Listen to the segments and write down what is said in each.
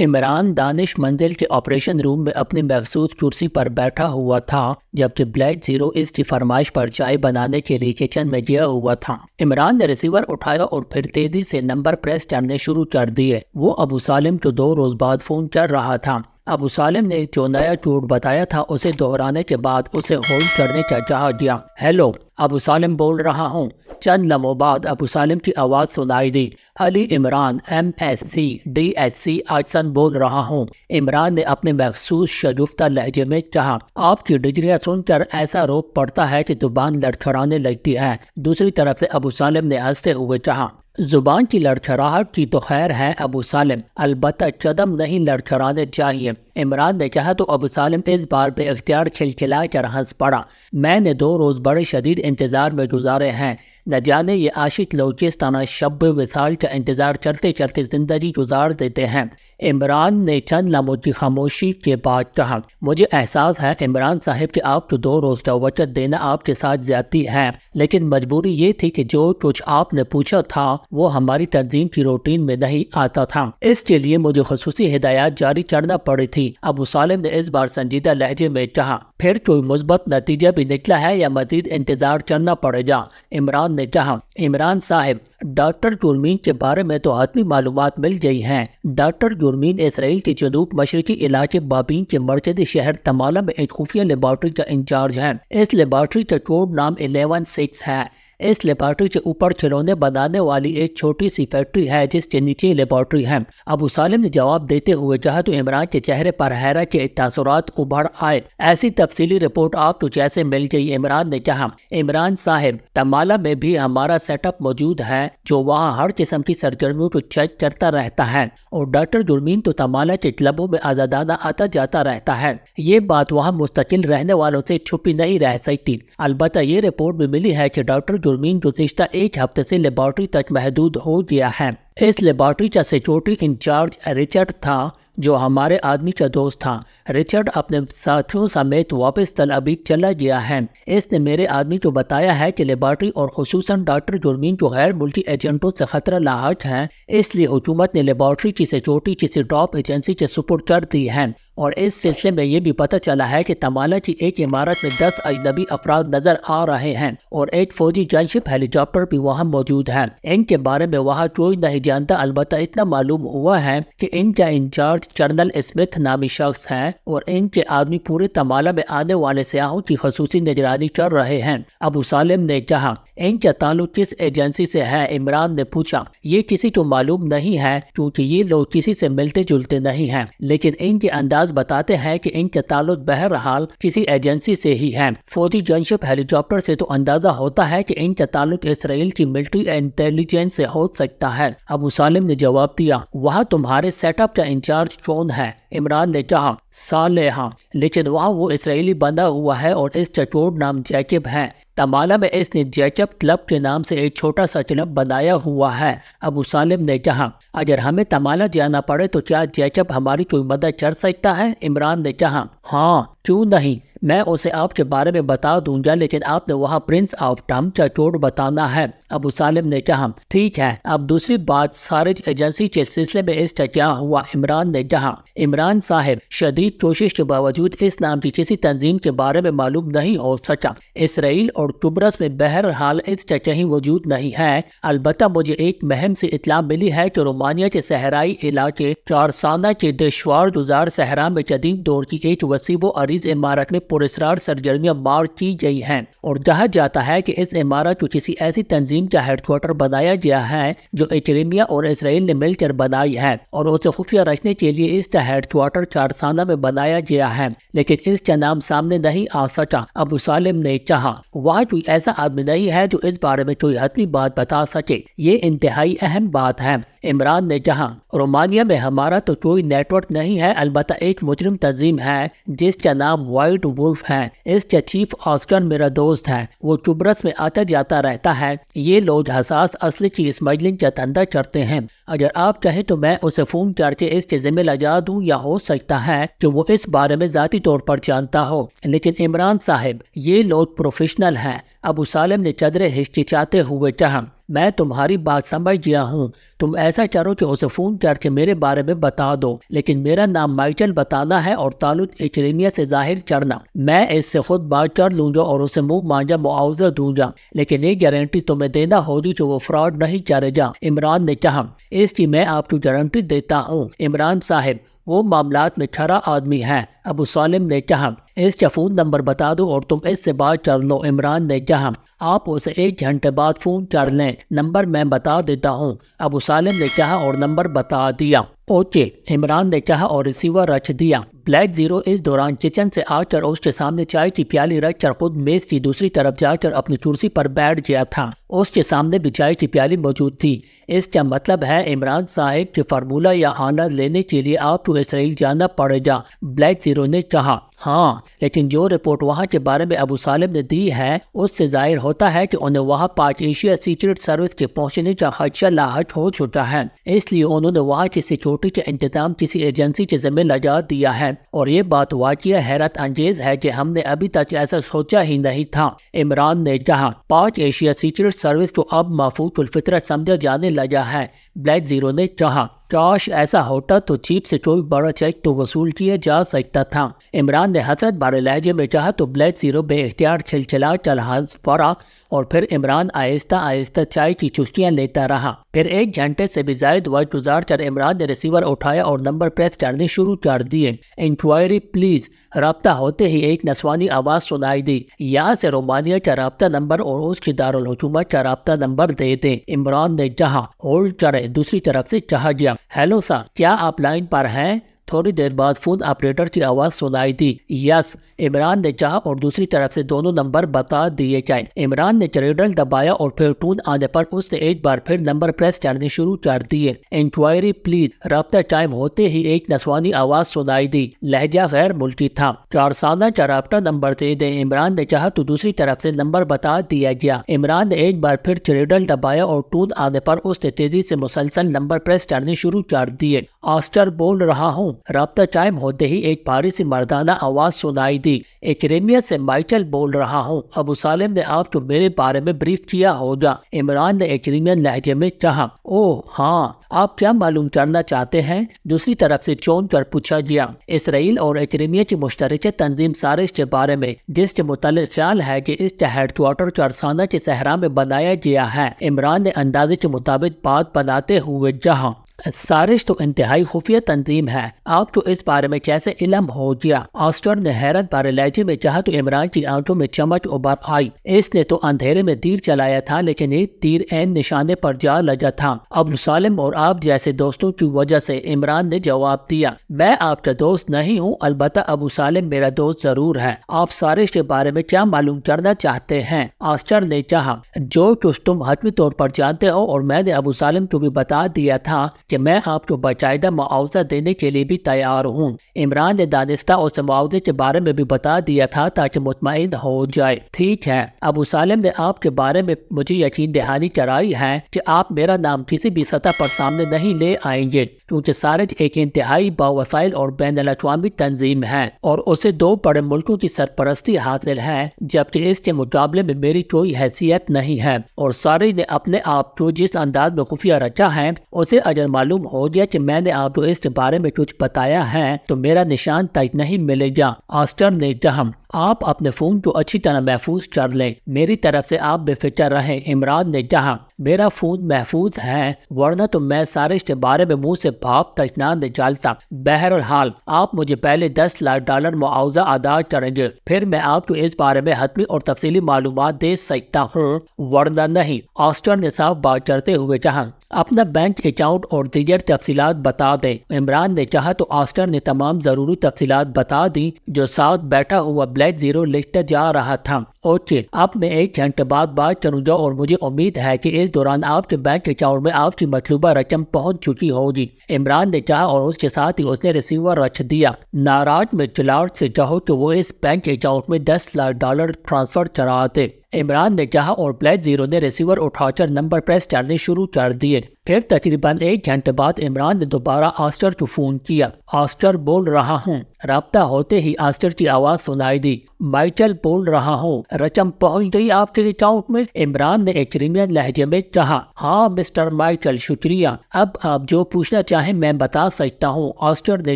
عمران دانش منزل کے آپریشن روم میں اپنی مخصوص کرسی پر بیٹھا ہوا تھا جبکہ بلیک زیرو اس کی فرمائش پر چائے بنانے کے لیے کچن میں گیا ہوا تھا۔ عمران نے ریسیور اٹھایا اور پھر تیزی سے نمبر پریس کرنے شروع کر دیے۔ وہ ابو سالم کو 2 روز بعد فون کر رہا تھا۔ ابو سالم نے جو نیا جھوٹ بتایا تھا اسے دہرانے کے بعد اسے ہولڈ کرنے کا کہا گیا۔ ہیلو، ابو سالم بول رہا ہوں۔ چند لمحوں بعد ابو سالم کی آواز سنائی دی۔ علی عمران MSc DSc آجسن بول رہا ہوں۔ عمران نے اپنے مخصوص شگفتہ لہجے میں کہا۔ آپ کی ڈگریاں سن کر ایسا روپ پڑتا ہے کہ زبان لڑکھڑانے لگتی ہے۔ دوسری طرف سے ابو سالم نے ہنستے ہوئے کہا، زبان کی لڑکھڑاہٹ کی تو خیر ہے ابو سالم، البتہ قدم نہیں لڑکھڑانے چاہیے۔ عمران نے کہا تو ابو سالم اس بار بے اختیار کھلکھلا کر ہنس پڑا۔ میں نے 2 روز بڑے شدید انتظار میں گزارے ہیں۔ نہ جانے یہ عاشق لوگ کس طرح شب وصال کا انتظار کرتے کرتے زندگی گزار دیتے ہیں۔ عمران نے چند لمحوں کی خاموشی کے بعد کہا، مجھے احساس ہے عمران صاحب کہ آپ کو 2 روز کا وقت دینا آپ کے ساتھ زیادتی ہے، لیکن مجبوری یہ تھی کہ جو کچھ آپ نے پوچھا تھا وہ ہماری تنظیم کی روٹین میں نہیں آتا تھا، اس کے لیے مجھے خصوصی ہدایات جاری کرنا پڑی تھی۔ ابو سالم نے اس بار سنجیدہ لہجے میں کہا، پھر کوئی مثبت نتیجہ بھی نکلا ہے یا مزید انتظار کرنا پڑے گا؟ عمران نے کہا، عمران صاحب، ڈاکٹر گرمین کے بارے میں تو حتمی معلومات مل گئی ہیں۔ ڈاکٹر گرمین اسرائیل کے جنوب مشرقی علاقے بابین کے مرکزی شہر تمالا میں ایک خفیہ لیبارٹری کا انچارج ہے۔ اس لیبارٹری کا کوڈ نام 11-6 ہے۔ اس لیبارٹری کے اوپر کھلونے بنانے والی ایک چھوٹی سی فیکٹری ہے جس کے نیچے لیبارٹری ہے۔ ابو سالم نے جواب دیتے ہوئے کہا تو عمران کے چہرے پر حیرت کے تاثرات ابھر آئے۔ ایسی تفصیلی رپورٹ آپ کو کیسے مل گئی؟ عمران نے کہا، عمران صاحب، تمالا میں بھی ہمارا سیٹ اپ موجود ہے جو وہاں ہر قسم کی سرگرمیوں کو چیک کرتا رہتا ہے، اور ڈاکٹر گرمین تو تمالا کے کلبوں میں آزادانہ آتا جاتا رہتا ہے۔ یہ بات وہاں مستقل رہنے والوں سے چھپی نہیں رہ سکتی۔ البتہ یہ رپورٹ بھی ملی ہے کہ ڈاکٹر گرمین گزشتہ 1 ہفتے سے لیبارٹری تک محدود ہو گیا ہے۔ اس لیبارٹری کا سیکیورٹی انچارج رچرڈ تھا جو ہمارے آدمی کا دوست تھا۔ رچرڈ اپنے ساتھیوں سمیت واپس تل ابیب چلا گیا ہے۔ اس نے میرے آدمی کو بتایا ہے کہ لیبارٹری اور خصوصاً ڈاکٹر گرمین کو غیر ملکی ایجنٹوں سے خطرہ لاحق ہے، اس لیے حکومت نے لیبارٹری کی سیکیورٹی کسی ٹاپ ایجنسی کے سپرد کر دی ہے۔ اور اس سلسلے میں یہ بھی پتہ چلا ہے کہ تمالا کی ایک عمارت میں 10 اجنبی افراد نظر آ رہے ہیں اور ایک فوجی گن شپ ہیلی کاپٹر بھی وہاں موجود ہے۔ ان کے بارے میں وہاں کوئی نہیں جانتا، البتہ اتنا معلوم ہوا ہے کہ ان کا انچارج کرنل اسمتھ نامی شخص ہے اور ان کے آدمی پورے تمالا میں آنے والے سیاحوں کی خصوصی نگرانی کر رہے ہیں۔ ابو سالم نے کہا، ان کا تعلق کس ایجنسی سے ہے؟ عمران نے پوچھا۔ یہ کسی کو معلوم نہیں ہے کیونکہ یہ لوگ کسی سے ملتے جلتے نہیں ہیں، لیکن ان کے انداز بتاتے ہیں کہ ان کا تعلق بہرحال کسی ایجنسی سے ہی ہے۔ فوجی گن شپ ہیلی کاپٹر سے تو اندازہ ہوتا ہے کہ ان کا تعلق اسرائیل کی ملٹری انٹیلیجنس سے ہو سکتا ہے۔ ابو سالم نے جواب دیا، وہاں تمہارے سیٹ اپ کا انچارج کون ہے؟ عمران نے کہا، صالحہ، لیکن وہاں وہ اسرائیلی بندہ ہوا ہے اور اس کا کوڈ نام جیکب ہے۔ تمالا میں اس نے جیکب کلب کے نام سے ایک چھوٹا سا کلب بنایا ہوا ہے۔ ابو سالم نے کہا، اگر ہمیں تمالا جانا پڑے تو کیا جیکب ہماری کوئی مدد کر سکتا ہے؟ عمران نے کہا، ہاں، کیوں نہیں، میں اسے آپ کے بارے میں بتا دوں گا، لیکن آپ نے وہاں پرنس آف ٹم کا کوڈ بتانا ہے۔ ابو سالم نے کہا، ٹھیک ہے، اب دوسری بات سارج ایجنسی کے سلسلے میں اس کا کیا ہوا؟ عمران نے کہا، عمران صاحب، شدید کوشش کے باوجود اس نام کی کسی تنظیم کے بارے میں معلوم نہیں ہو سکا۔ اسرائیل اور قبرص میں بہرحال اس کا کہیں وجود نہیں ہے، البتہ مجھے ایک مہم سے اطلاع ملی ہے کہ رومانیہ کے صحرائی علاقے کارسانہ کے دشوار گزار صحرا میں قدیم دور کی ایک وسیع و عریض عمارت میں پراسرار سرگرمیاں مار کی گئی ہیں، اور کہا جاتا ہے کہ اس عمارت کو کسی ایسی تنظیم کا ہیڈ کوارٹر بنایا گیا ہے جو اکریمیہ اور اسرائیل نے مل کر بنائی ہے، اور اسے خفیہ رکھنے کے لیے اس کا ہیڈ کوارٹر کارسانہ میں بنایا گیا ہے، لیکن اس کا نام سامنے نہیں آ سکا۔ ابو سالم نے کہا، وہاں کوئی ایسا آدمی نہیں ہے جو اس بارے میں کوئی حتمی بات بتا سکے، یہ انتہائی اہم بات ہے۔ عمران نے کہا، رومانیہ میں ہمارا تو کوئی نیٹ ورک نہیں ہے، البتہ ایک مجرم تنظیم ہے جس کا نام وائٹ وولف ہے، اس کا چیف آسکر میرا دوست ہے، وہ قبرص میں آتا جاتا رہتا ہے۔ یہ لوگ حساس اسلحے کی اسمگلنگ کا دھندا کرتے ہیں۔ اگر آپ چاہیں تو میں اسے فون کر کے اس کے ذمہ لگا دوں، یا ہو سکتا ہے کہ وہ اس بارے میں ذاتی طور پر جانتا ہو۔ لیکن عمران صاحب، یہ لوگ پروفیشنل ہیں۔ ابو سالم نے قدرے ہچکچاتے ہوئے کہا۔ میں تمہاری بات سمجھ گیا ہوں، تم ایسا کرو کہ اسے فون کر کے میرے بارے میں بتا دو، لیکن میرا نام مائیکل بتانا ہے اور تعلق اکریمیہ سے ظاہر کرنا۔ میں اس سے خود بات کر لوں گا اور اسے منہ مانگا معاوضہ دوں گا، لیکن یہ گارنٹی تمہیں دینا ہوگی کہ وہ فراڈ نہیں کرے گا، عمران نے کہا۔ اس کی میں آپ کو گارنٹی دیتا ہوں عمران صاحب، وہ معاملات میں کھرا آدمی ہے، ابو سالم نے کہا۔ اس کا فون نمبر بتا دو اور تم اس سے بات کر لو، عمران نے کہا۔ آپ اسے 1 گھنٹے بعد فون کر لیں، نمبر میں بتا دیتا ہوں، ابو سالم نے کہا اور نمبر بتا دیا۔ اوکے، عمران نے کہا اور ریسیور رکھ دیا۔ بلیک زیرو اس دوران کچن سے آ کر اس کے سامنے چائے کی پیالی رکھ کر خود میز کی دوسری طرف جا کر اپنی کرسی پر بیٹھ گیا تھا۔ اس کے سامنے بھی چائے کی پیالی موجود تھی۔ اس کا مطلب ہے عمران صاحب کہ فارمولہ یا حالت لینے کے لیے آپ کو اسرائیل جانا پڑے گا، بلیک زیرو نے کہا۔ ہاں، لیکن جو رپورٹ وہاں کے بارے میں ابو سالم نے دی ہے اس سے ظاہر ہوتا ہے کہ انہیں وہاں 5 ایشیا سیکرٹ سروس کے پہنچنے کا خدشہ لاحق ہو چکا ہے، اس لیے انہوں نے وہاں کی سیکورٹی کا انتظام کسی ایجنسی کے ذمہ لگا دیا ہے، اور یہ بات واقعی حیرت انگیز ہے کہ ہم نے ابھی تک ایسا سوچا ہی نہیں تھا، عمران نے کہا۔ 5 ایشیا سیکرٹ سروس کو اب محفوظ الفطرت سمجھا جانے لگا ہے، بلیک زیرو نے کہا۔ کاش ایسا ہوتا تو چیپ سے کوئی بڑا چیک تو وصول کیا جا سکتا تھا، عمران نے حسرت بھرے لہجے میں کہا تو بلیک زیرو بے اختیار کھلکھلا کر ہنس پڑا، اور پھر عمران آہستہ آہستہ چائے کی چسکیاں لیتا رہا۔ پھر 1 گھنٹے سے بھی زائد وقت گزار کر عمران نے ریسیور اٹھایا اور نمبر پریس کرنے شروع کر دیے۔ انکوائری پلیز، رابطہ ہوتے ہی ایک نسوانی آواز سنائی دی۔ یہاں سے رومانیہ کا رابطہ نمبر اور اس کی دارالحکومت کا رابطہ نمبر دے دیں، عمران نے کہا۔ ہولڈ کریں، دوسری طرف سے کہا گیا۔ ہیلو سر، کیا آپ لائن پر ہیں؟ تھوڑی دیر بعد فون آپریٹر کی آواز سنائی دی۔ یس، عمران نے کہا اور دوسری طرف سے دونوں نمبر بتا دیے گئے۔ عمران نے کریڈل دبایا اور پھر ٹون آنے پر اس نے ایک بار پھر نمبر پریس کرنے شروع کر دیے۔ انکوائری پلیز، رابطہ ٹائم ہوتے ہی ایک نسوانی آواز سنائی دی، لہجہ غیر ملکی تھا۔ کارسانہ کا رابطہ نمبر دے دیں، عمران نے کہا تو دوسری طرف سے نمبر بتا دیا گیا۔ عمران نے ایک بار پھر کریڈل دبایا اور ٹون آنے پر اس نے تیزی سے مسلسل نمبر پریس کرنے شروع کر دیے۔ آسٹر بول رہا ہوں، رابطہ ٹائم ہوتے ہی ایک بھاری سی مردانہ آواز سنائی دی۔ اکریمیہ سے مائیکل بول رہا ہوں، ابو سالم نے آپ کو میرے بارے میں بریف کیا ہوگا، عمران نے اکریمیہ لہجے میں کہا۔ اوہ ہاں، آپ کیا معلوم کرنا چاہتے ہیں؟ دوسری طرف سے چون کر پوچھا گیا۔ اسرائیل اور اکریمیہ کی مشترکہ تنظیم سازش کے بارے میں، جس کے متعلق خیال ہے کہ اس کا ہیڈ کوارٹر کارسانہ کے صحرا میں بنایا گیا ہے، عمران نے اندازے کے مطابق بات بناتے ہوئے کہا۔ سازش تو انتہائی خفیہ تنظیم ہے، آپ کو اس بارے میں کیسے علم ہو گیا؟ آسٹر نے حیرت بھرے لہجے میں کہا تو عمران کی آنکھوں میں چمک ابھر آئی۔ اس نے تو اندھیرے میں تیر چلایا تھا، لیکن یہ تیر عین نشانے پر جا لگا تھا۔ ابو سالم اور آپ جیسے دوستوں کی وجہ سے، عمران نے جواب دیا۔ میں آپ کا دوست نہیں ہوں، البتہ ابو سالم میرا دوست ضرور ہے۔ آپ سازش کے بارے میں کیا معلوم کرنا چاہتے ہیں؟ آسٹر نے کہا۔ جو کچھ تم حتمی طور پر جانتے ہو، اور میں نے ابو سالم کو بھی بتا دیا تھا کہ میں آپ کو باقاعدہ معاوضہ دینے کے لیے بھی تیار ہوں۔ عمران نے دانستہ اس معاوضے کے بارے میں بھی بتا دیا تھا تاکہ مطمئن ہو جائے۔ ٹھیک ہے، ابو سالم نے آپ کے بارے میں مجھے یقین دہانی کرائی ہے کہ آپ میرا نام کسی بھی سطح پر سامنے نہیں لے آئیں گے، کیونکہ سازش ایک انتہائی باوسائل اور بین الاقوامی تنظیم ہے، اور اسے 2 بڑے ملکوں کی سرپرستی حاصل ہے، جبکہ اس کے مقابلے میں میری کوئی حیثیت نہیں ہے، اور سازش نے اپنے آپ کو جس انداز میں خفیہ رکھا ہے، اسے اگر معلوم ہو گیا کہ میں نے آپ کو اس کے بارے میں کچھ بتایا ہے تو میرا نشان تک نہیں ملے گا، آسٹر نے کہا۔ آپ اپنے فون کو اچھی طرح محفوظ کر لیں، میری طرف سے آپ بے فکر رہیں، عمران نے کہا۔ میرا فون محفوظ ہے، ورنہ تو میں سازش کے بارے میں منہ سے بھاپ تک نہ نکالتا۔ بہرحال آپ مجھے پہلے $10 لاکھ معاوضہ ادا کریں گے، پھر میں آپ کو اس بارے میں حتمی اور تفصیلی معلومات دے سکتا ہوں، ورنہ نہیں، آسٹر نے صاف بات کرتے ہوئے کہا۔ اپنا بینک اکاؤنٹ اور دیگر تفصیلات بتا دیں، عمران نے کہا تو آسٹر نے تمام ضروری تفصیلات بتا دی جو ساتھ بیٹھا ہوا بلیک زیرو لکھتا جا رہا تھا۔ اوکے، اب میں 1 گھنٹے بعد بات کروں گا اور مجھے امید ہے کہ اس دوران آپ کے بینک اکاؤنٹ میں آپ کی مطلوبہ رقم پہنچ چکی ہوگی، عمران نے کہا، اور اس کے ساتھ ہی اس نے ریسیور رکھ دیا۔ ناراض میں کلارک سے کہو کہ وہ اس بینک اکاؤنٹ میں $10 لاکھ ٹرانسفر کرا دے، عمران نے کہا، اور بلیک زیرو نے ریسیور اٹھا کر نمبر پریس کرنے شروع کر دیے۔ پھر تقریباً 1 گھنٹے بعد عمران نے دوبارہ آسٹر کو فون کیا۔ آسٹر بول رہا ہوں۔ رابطہ ہوتے ہی آسٹر کی آواز سنائی دی۔ مائیکل بول رہا ہوں، رقم پہنچ گئی آپ کے اکاؤنٹ میں؟ عمران نے ایک کریمین لہجے میں کہا۔ ہاں مسٹر مائیکل، شکریہ، اب آپ جو پوچھنا چاہیں میں بتا سکتا ہوں، آسٹر نے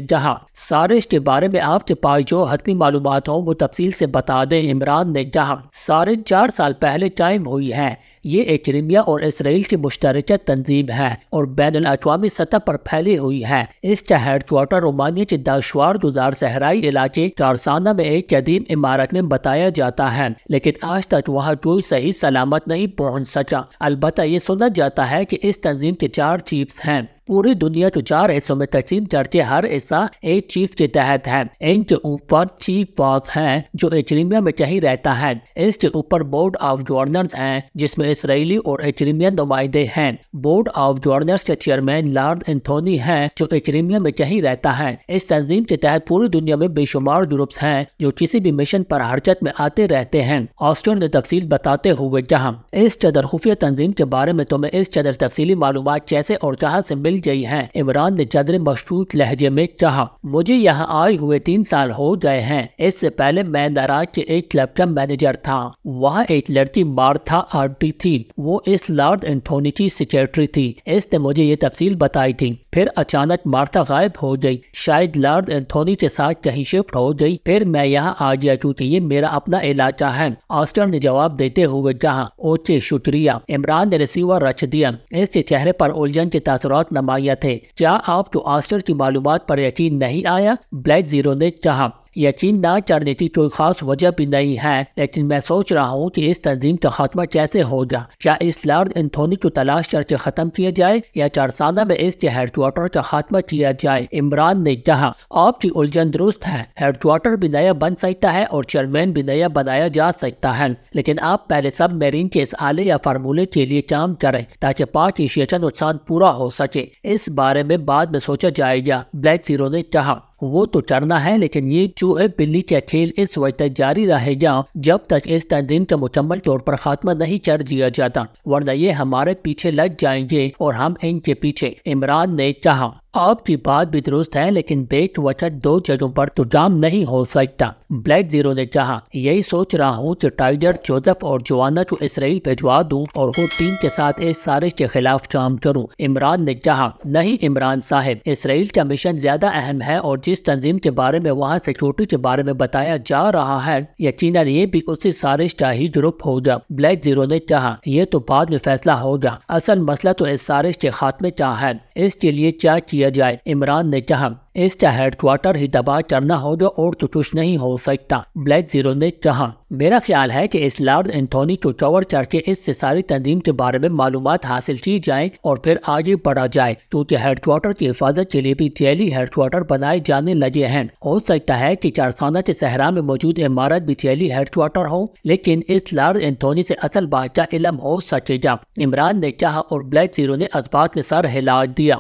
کہا۔ سارش کے بارے میں آپ کے پاس جو حتمی معلومات ہوں وہ تفصیل سے بتا دیں، عمران نے کہا۔ سارش 4 سال پہلے قائم ہوئی ہے۔ یہ ایک کریمیا اور اسرائیل کی مشترکہ تنظیم ہے اور بین الاقوامی سطح پر پھیلی ہوئی ہے۔ اس کا ہیڈ کوارٹر رومانیہ کے دشوار گزار صحرائی علاقے کارسانہ میں ایک قدیم عمارت میں بتایا جاتا ہے، لیکن آج تک وہاں کوئی صحیح سلامت نہیں پہنچ سکا۔ البتہ یہ سنا جاتا ہے کہ اس تنظیم کے 4 چیفز ہیں۔ پوری دنیا کو 4 حصوں میں تقسیم کر کے ہر حصہ ایک چیف کے تحت ہے۔ ان کے اوپر چیف باس ہیں جو کریمیا میں کہیں رہتا ہے۔ اس کے اوپر بورڈ آف گورنرز ہیں جس میں اسرائیلی اور کریمین نمائندے ہیں۔ بورڈ آف گورنرز کے چیئرمین لارڈ اینتھونی ہیں جو کریمیا میں کہیں رہتا ہے۔ اس تنظیم کے تحت پوری دنیا میں بے شمار گروپس ہیں جو کسی بھی مشن پر حرکت میں آتے رہتے ہیں۔ آسٹر نے تفصیل بتاتے ہوئے کہا۔ اس قدر خفیہ تنظیم کے بارے میں تمہیں اس قدر تفصیلی معلومات کیسے اور کہاں سے مل گئی ہیں؟ عمران نے قدر مشکوک لہجے میں کہا۔ مجھے یہاں آئے ہوئے 3 سال ہو گئے ہیں۔ اس سے پہلے میں نراج کے ایک کلب کا مینیجر تھا۔ وہاں ایک لڑکی مارتھا آرٹی تھی، وہ اس لارڈ اینتھونی کی سیکریٹری تھی۔ اس نے مجھے یہ تفصیل بتائی تھی۔ پھر اچانک مارتھا غائب ہو گئی، شاید لارڈ اینتھونی کے ساتھ کہیں شفٹ ہو گئی۔ پھر میں یہاں آ گیا کیونکہ یہ میرا اپنا علاقہ ہے، آسٹر نے جواب دیتے ہوئے کہا۔ اوکے شکریہ۔ عمران نے ریسیور رکھ دیا۔ اس کے چہرے پر الجھن کے تاثرات نمایاں تھے۔ کیا آپ کو آسٹر کی معلومات پر یقین نہیں آیا؟ بلیک زیرو نے کہا۔ یقین نہ کرنے کی کوئی خاص وجہ بھی نہیں ہے، لیکن میں سوچ رہا ہوں کہ اس تنظیم کا خاتمہ کیسے ہوگا۔ کیا اس لارڈ اینتھونی کو تلاش کر کے ختم کیا جائے یا کارسانہ میں اس کے ہیڈ کوارٹر کا خاتمہ کیا جائے؟ عمران نے کہا۔ آپ کی الجھن درست ہے، ہیڈ کوارٹر بھی نیا بن سکتا ہے اور چیئرمین بھی نیا بنایا جا سکتا ہے، لیکن آپ پہلے سب میرین کے اس آلے یا فارمولے کے لیے کام کریں تاکہ پاک ایشیا کا نقصان پورا ہو سکے۔ اس بارے میں بعد میں سوچا جائے گا، بلیک زیرو نے کہا۔ وہ تو کرنا ہے، لیکن یہ چوہے بلی کا کھیل اس وقت تک جاری رہے گا جب تک اس تنظیم کا مکمل طور پر خاتمہ نہیں کر دیا جاتا، ورنہ یہ ہمارے پیچھے لگ جائیں گے اور ہم ان کے پیچھے، عمران نے کہا۔ آپ کی بات بھی درست ہے، لیکن بیک وقت 2 جگہوں پر تو کام نہیں ہو سکتا، بلیک زیرو نے کہا۔ یہی سوچ رہا ہوں کہ ٹائیگر، جوزف اور جوانا کو اسرائیل بھجوا دوں اور خود ٹیم کے ساتھ اس سازش کے خلاف کام کروں، عمران نے کہا۔ نہیں عمران صاحب، اسرائیل کا مشن زیادہ اہم ہے اور جس تنظیم کے بارے میں وہاں سیکیورٹی کے بارے میں بتایا جا رہا ہے، یقیناً یہ بھی اسی سازش کا ہی گروپ ہوگا، بلیک زیرو نے کہا۔ یہ تو بعد میں فیصلہ ہوگا، اصل مسئلہ تو اس سازش کے خاتمے کا ہے، اس کے لیے کیا کیا جائے، عمران نے کہا۔ اس کا ہیڈ کوارٹر ہی تباہ کرنا ہوگا اور تو کچھ نہیں ہو سکتا، بلیک زیرو نے کہا۔ میرا خیال ہے کہ اس لارڈ اینتھونی کو کور کر کے اس سے ساری تنظیم کے بارے میں معلومات حاصل کی جائیں اور پھر آگے بڑھا جائے، کیونکہ ہیڈ کوارٹر کی حفاظت کے لیے بھی ذیلی ہیڈ کوارٹر بنائے جانے لگے ہیں۔ ہو سکتا ہے کہ کارسانہ کے صحرا میں موجود عمارت بھی ذیلی ہیڈ کوارٹر ہو، لیکن اس لارڈ اینتھونی سے اصل بات کا علم ہو سکے گا، عمران نے کہا، اور بلیک زیرو نے اسبات میں سر ہلا دیا۔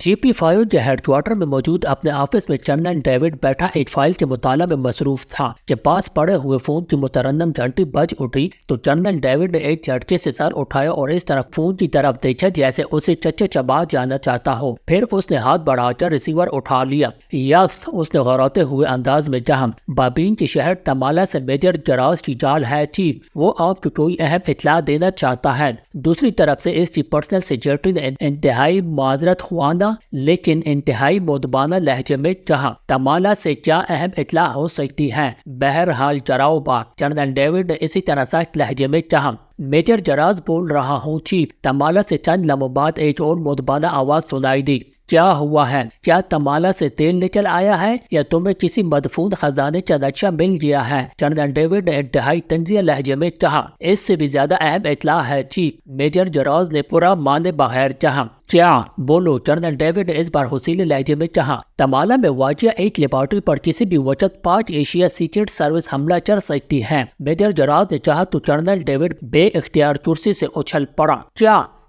GP5 کے ہیڈ کوارٹر میں موجود اپنے آفس میں جنرل ڈیوڈ بیٹھا ایک فائل کے مطالعہ میں مصروف تھا کہ پاس پڑے ہوئے فون کی مترنم گھنٹی بج اٹھی تو جنرل ڈیوڈ نے ایک جھٹکے سے سر اٹھایا اور اس طرف فون کی طرف دیکھا جیسے اسے چچے چبا جانا چاہتا ہو۔ پھر اس نے ہاتھ بڑھا کر ریسیور اٹھا لیا۔ یس، اس نے غراتے ہوئے انداز میں کہا۔ بابین کے شہر تمالا سے میجر جراز کی جال ہے چیف، وہ آپ کو کوئی اہم اطلاع دینا چاہتا ہے۔ دوسری طرف سے اس کی پرسنل سیکریٹری نے انتہائی معذرت لیکن انتہائی مؤدبانہ لہجے میں کہا۔ تمالا سے کیا اہم اطلاع ہو سکتی ہے؟ بہرحال چراؤ بات، جنرل ڈیوڈ نے اسی طرح سخت لہجے میں کہا۔ میجر جراز بول رہا ہوں چیف، تمالا سے چند لمحوں بعد ایک اور مؤدبانہ آواز سنائی دی۔ کیا ہوا ہے؟ کیا تمالا سے تیل نکل آیا ہے یا تمہیں کسی مدفون خزانے کا نقشہ مل گیا ہے؟ جنرل ڈیوڈ نے انتہائی طنزیہ لہجے میں کہا۔ اس سے بھی زیادہ اہم اطلاع ہے چیف، میجر جراز نے پورا مانے بغیر کہا۔ کیا؟ بولو، جنرل ڈیوڈ نے اس بار حسیلے لہجے میں کہا۔ تمالا میں واقع ایک لیبارٹری پر کسی بھی وقت پاک ایشیا سیکرٹ سروس حملہ کر سکتی ہے، میجر جراز نے کہا تو جنرل ڈیوڈ بے اختیار کرسی سے اچھل پڑا۔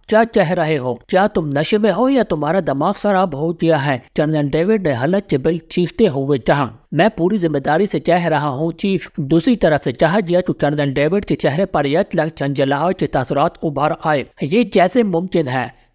کیا کہہ رہے ہو؟ کیا تم نشے میں ہو یا تمہارا دماغ خراب ہو گیا ہے؟ جنرل ڈیوڈ نے حلق کے بل چیختے ہوئے کہا۔ میں پوری ذمہ داری سے کہہ رہا ہوں چیف، دوسری طرف سے کہا گیا تو جنرل ڈیوڈ کے چہرے پر یک لگ جھنجھلاہٹ کے تاثرات ابھر آئے۔ یہ کیسے ممکن ہے؟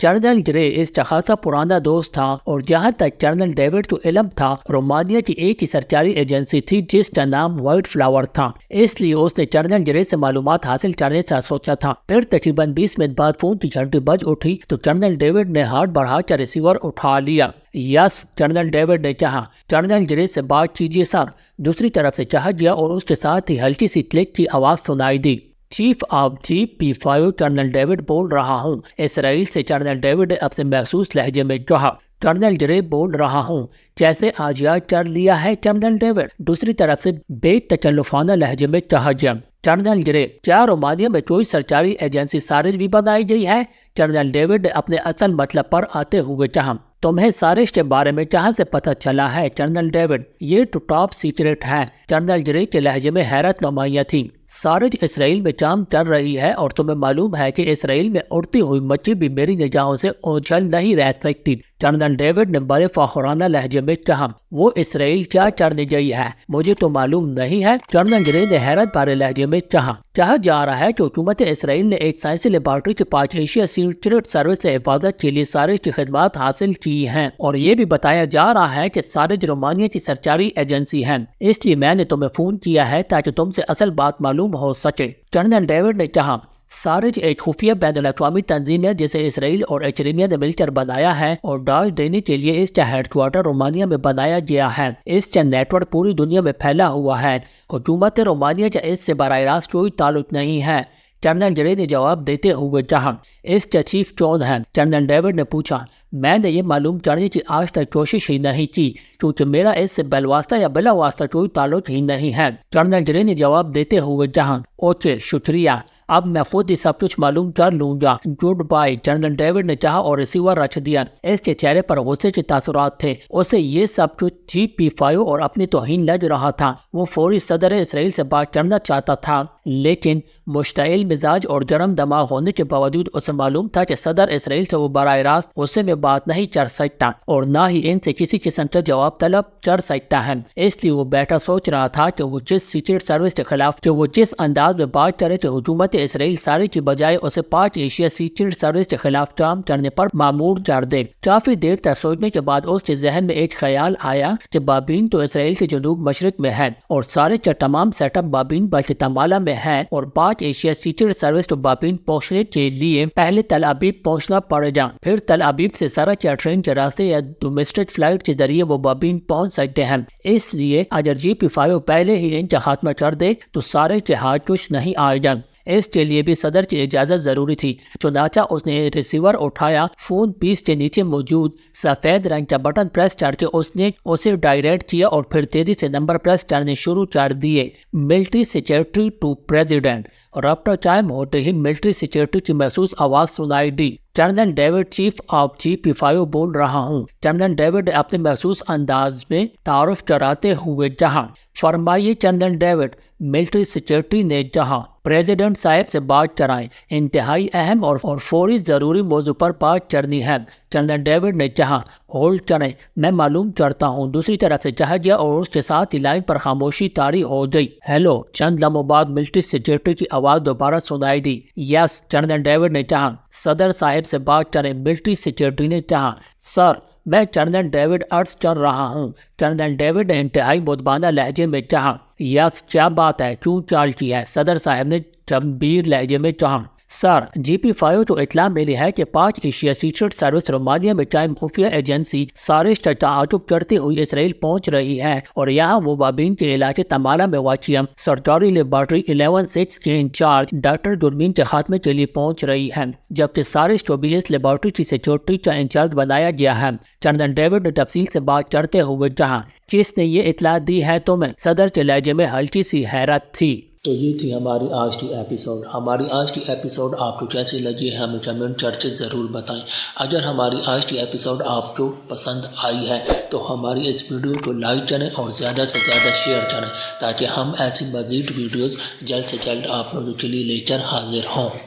جنرل گرے اس کا خاصا پرانا دوست تھا اور جہاں تک جنرل ڈیوڈ کو علم تھا رومانیہ کی ایک ہی سرکاری ایجنسی تھی جس کا نام وائٹ فلاور تھا، اس لیے اس نے جنرل گرے سے معلومات حاصل کرنے کا سوچا تھا۔ پھر تقریباً 20 منٹ بعد فون کی گھنٹی بج اٹھی تو جنرل ڈیوڈ نے ہاتھ بڑھا کر ریسیور اٹھا لیا۔ یس، جنرل ڈیوڈ نے کہا، جنرل گرے سے بات کیجیے سر۔ دوسری طرف سے کہا گیا اور اس کے ساتھ ہی ہلکی سی کلک کی آواز سنائی دی۔ Chief of GP5 general David بول رہا ہوں، اسرائیل سے جنرل ڈیوڈ نے اپنے مخصوص لہجے میں کہا۔ جنرل گرے بول رہا ہوں، جیسے آج یاد کر لیا ہے جنرل ڈیوڈ، دوسری طرف سے بے تکلفانہ لہجے میں کہا گیا۔ جنرل گرے، کیا رومانیہ میں کوئی سرکاری ایجنسی سارج بھی بنائی گئی ہے؟ جنرل ڈیوڈ نے اپنے اصل مطلب پر آتے ہوئے کہا۔ تمہیں سارج کے بارے میں کہاں سے پتہ چلا ہے جنرل ڈیوڈ؟ یہ تو ٹاپ سیکرٹ ہے۔ جنرل گرے کے لہجے میں حیرت نمایاں تھی۔ سارج اسرائیل میں کام کر رہی ہے اور تمہیں معلوم ہے کہ اسرائیل میں اڑتی ہوئی مچھلی بھی میری نگاہوں سے اوجھل نہیں رہ سکتی۔ جنرل ڈیوڈ نے بڑے فخرانہ لہجے میں کہا۔ وہ اسرائیل کیا کرنے گئی ہے مجھے تو معلوم نہیں ہے، جنرل گرے نے حیرت بھرے لہجے میں کہا۔ کہا جا رہا ہے کہ حکومت اسرائیل نے ایک سائنسی لیبارٹری کے پاس ایشیا سیکرٹ سروس سے حفاظت کے لیے سارج کی خدمات حاصل کی ہیں، اور یہ بھی بتایا جا رہا ہے کہ سارج رومانیہ کی سرکاری ایجنسی ہے، اس لیے میں نے تمہیں فون کیا ہے تاکہ تم سے اصل بات معلوم ہو سکے۔ جنرل ڈیوڈ نے کہا، سارج ایک خفیہ بین الاقوامی تنظیم ہے جسے اسرائیل اور ایچریمیا نے مل کر بنایا ہے اور ڈاج دینے کے لیے اس کا ہیڈ کوارٹر رومانیہ میں بنایا گیا ہے۔ اس کا نیٹ ورک پوری دنیا میں پھیلا ہوا ہے۔ حکومت رومانیہ کا اس سے براہ راست کوئی تعلق نہیں ہے، جنرل گرے نے جواب دیتے ہوئے کہا۔ اس کا چیف کون ہے؟ جنرل ڈیوڈ نے پوچھا۔ میں نے یہ معلوم کرنے کی آج تک کوشش ہی نہیں کی کیونکہ میرا اس سے بالواسطہ یا بلا واسطہ کوئی تعلق ہی نہیں ہے، جنرل گرے نے جواب دیتے ہوئے کہا۔ اوکے، شکریہ، اب میں خود ہی سب کچھ معلوم کر لوں گا، گڈ بائی، جنرل ڈیوڈ نے کہا اور ریسیور رکھ دیا۔ اس کے چہرے پر غصے کے تاثرات تھے، اسے یہ سب کچھ GP5 اور اپنی توہین لگ رہا تھا۔ وہ فوری صدر اسرائیل سے بات کرنا چاہتا تھا، لیکن مشتعل مزاج اور گرم دماغ ہونے کے باوجود اسے معلوم تھا کہ صدر اسرائیل سے وہ براہ راست غصے میں بات نہیں کر سکتا اور نہ ہی ان سے کسی قسم کا جواب طلب کر سکتا ہے۔ اس لیے وہ بیٹھا سوچ رہا تھا کہ وہ جس سیکرٹ سروس کے خلاف کہ وہ جس انداز میں بات کرے کہ حکومت اسرائیل سارے کی بجائے اسے 5 ایشیا سیکرٹ سروس کے خلاف کام کرنے پر مامور کر دے۔ کافی دیر تک سوچنے کے بعد اس کے ذہن میں ایک خیال آیا کہ بابین تو اسرائیل کے جنوب مشرق میں ہے اور سارے کا تمام سیٹ اپ بابین گواتیمالا میں ہے، اور 5 ایشیا سیکرٹ سروس کو بابین پہنچنے کے لیے پہلے تل ابیب پہنچنا پڑے گا، پھر تل ابیب سے سڑک یا ٹرین کے راستے یا ڈومیسٹک فلائٹ کے ذریعے وہ بابین پہنچ سکتے ہیں۔ اس لیے اگر GP5 پہلے ہی ان کا خاتمہ کر دے تو سارے کے ہاتھ کچھ نہیں آئے گا۔ اس کے لیے بھی صدر کی اجازت ضروری تھی، چنانچہ اس نے ریسیور اٹھایا، فون پیس کے نیچے موجود سفید رنگ کا بٹن پریس کر کے اس نے اسے ڈائریکٹ کیا اور پھر تیزی سے نمبر پریس کرنے شروع کر دیے۔ Military secretary to president. رابطہ قائم ہوتے ہی ملٹری سیکرٹری کی محسوس آواز سنائی دی۔ General David, chief of GP5 بول رہا ہوں، جنرل ڈیوڈ نے اپنے محسوس انداز میں تعارف کراتے ہوئے کہا۔ فرمائیے جنرل ڈیوڈ، ملٹری سیکرٹری نے کہا۔ پریزیڈنٹ صاحب سے بات کرائیں، انتہائی اہم اور فوری ضروری موضوع پر بات کرنی ہے، جنرل ڈیوڈ نے کہا۔ ہولڈ کریں، میں معلوم کرتا ہوں، دوسری طرف سے کہا گیا اور اس کے ساتھ ہی لائن پر خاموشی طاری ہو گئی۔ ہیلو، چند لمحوں بعد ملٹری سیکرٹری کی آواز دوبارہ سنائی دی۔ یس، جنرل ڈیوڈ نے کہا۔ صدر صاحب سے بات کریں، ملٹری سیکرٹری نے کہا۔ سر، میں جنرل ڈیوڈ عرض کر رہا ہوں، جنرل ڈیوڈ نے انتہائی مدبانہ لہجے میں کہا۔ یس، کیا بات ہے، کیوں چال کی ہے؟ صدر صاحب نے گمبھیر لہجے میں کہا۔ سر، GP5 کو اطلاع ملی ہے کہ 5 ایشیا سیکرٹ سروس رومانیہ میں قائم خفیہ ایجنسی سارج کا تعاقب کرتے ہوئے اسرائیل پہنچ رہی ہے اور یہاں وہ بابین کے علاقے تمالا میں واقع سرکاری لیبارٹری 11-6 کے انچارج ڈاکٹر گرمین کے خاتمے کے لیے پہنچ رہی ہے، جبکہ سارج کو بھی اس لیبارٹری کی سیکورٹی کا انچارج بنایا گیا ہے۔ جنرل ڈیوڈ نے تفصیل سے بات کرتے ہوئے کہا۔ کس نے یہ اطلاع دی ہے تمہیں؟ صدر کے لہجے میں ہلکی سی حیرت تھی۔ تو یہ تھی ہماری آج کی ایپیسوڈ۔ ہماری آج کی ایپیسوڈ آپ کو کیسی لگی ہے ہمیں کمنٹ کر کے ضرور بتائیں۔ اگر ہماری آج کی ایپیسوڈ آپ کو پسند آئی ہے تو ہماری اس ویڈیو کو لائک کریں اور زیادہ سے زیادہ شیئر کریں تاکہ ہم ایسی مزید ویڈیوز جلد سے جلد آپ لوگوں کے لیے لے کر حاضر ہوں۔